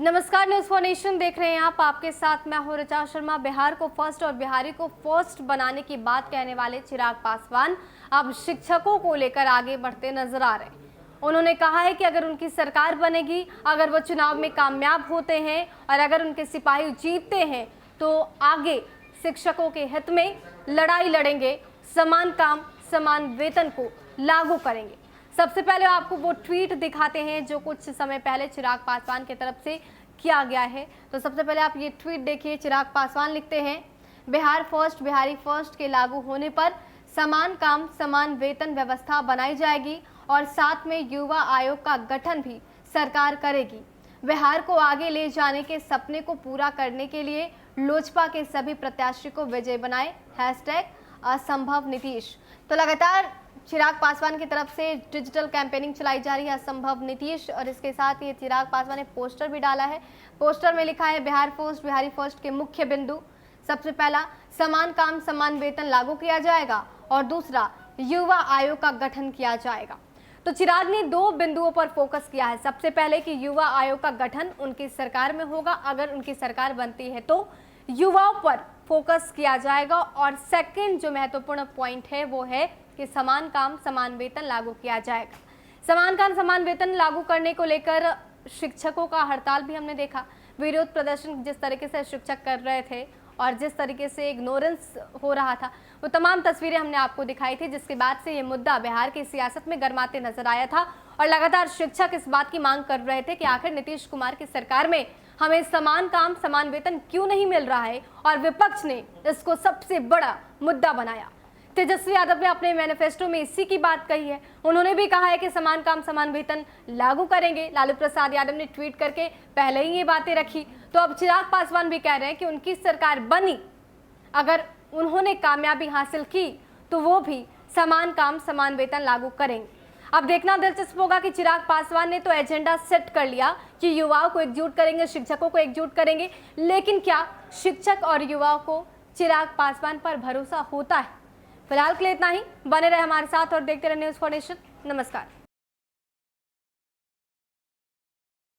नमस्कार, news for nation देख रहे हैं आप। आपके साथ मैं हूं ऋचा शर्मा। बिहार को फर्स्ट और बिहारी को फर्स्ट बनाने की बात कहने वाले चिराग पासवान अब शिक्षकों को लेकर आगे बढ़ते नजर आ रहे हैं। उन्होंने कहा है कि अगर उनकी सरकार बनेगी, अगर वो चुनाव में कामयाब होते हैं और अगर उनके सिपाही जीतते हैं तो आगे शिक्षकों के हित में लड़ाई लड़ेंगे, समान काम समान वेतन को लागू करेंगे। सबसे पहले आपको वो ट्वीट दिखाते हैं जो कुछ समय पहले चिराग पासवान की तरफ से किया गया है। तो सबसे पहले आप ये ट्वीट देखिए। चिराग पासवान लिखते हैं, बिहार फर्स्ट बिहारी फर्स्ट के लागू होने पर समान काम समान वेतन व्यवस्था बनाई जाएगी और साथ में युवा आयोग का गठन भी सरकार करेगी। बिहार को आगे ले जाने के सपने को पूरा करने के लिए लोजपा के सभी प्रत्याशी को विजय बनाए, #असंभव नीतीश। तो लगातार चिराग पासवान की तरफ से डिजिटल कैंपेनिंग चलाई जा रही है, असंभव नीतीश। और इसके साथ ये चिराग पासवान ने पोस्टर भी डाला है। पोस्टर में लिखा है, बिहार फर्स्ट बिहारी फर्स्ट के मुख्य बिंदु। सबसे पहला, समान काम समान वेतन लागू किया जाएगा और दूसरा, युवा आयोग का गठन किया जाएगा। तो चिराग ने दो बिंदुओं पर फोकस किया है। सबसे पहले कि युवा आयोग का गठन उनकी सरकार में होगा, अगर उनकी सरकार बनती है तो युवाओं पर फोकस किया जाएगा। और सेकंड जो महत्वपूर्ण पॉइंट है वो है कि समान काम समान वेतन लागू किया जाएगा। समान काम समान वेतन लागू करने को लेकर शिक्षकों का हड़ताल भी हमने देखा। विरोध प्रदर्शन जिस तरीके से शिक्षक कर रहे थे और जिस तरीके से इग्नोरेंस हो रहा था, वो तमाम तस्वीरें हमने आपको दिखाई थी, जिसके बाद से ये मुद्दा बिहार की सियासत में गरमाते नजर आया था। और लगातार शिक्षक इस बात की मांग कर रहे थे कि आखिर नीतीश कुमार की सरकार में हमें समान काम समान वेतन क्यों नहीं मिल रहा है, और विपक्ष ने इसको सबसे बड़ा मुद्दा बनाया। तेजस्वी यादव ने अपने मैनिफेस्टो में इसी की बात कही है। उन्होंने भी कहा है कि समान काम समान वेतन लागू करेंगे। लालू प्रसाद यादव ने ट्वीट करके पहले ही ये बातें रखी। तो अब चिराग पासवान भी कह रहे हैं कि उनकी सरकार बनी, अगर उन्होंने कामयाबी हासिल की तो वो भी समान काम समान वेतन लागू करेंगे। अब देखना दिलचस्प होगा कि चिराग पासवान ने तो एजेंडा सेट कर लिया कि युवाओं को एकजुट करेंगे, शिक्षकों को एकजुट करेंगे, लेकिन क्या शिक्षक और युवाओं को चिराग पासवान पर भरोसा होता है? फिलहाल के लिए इतना ही। बने रहे हमारे साथ और देखते रहे न्यूज फॉर नेशन। नमस्कार।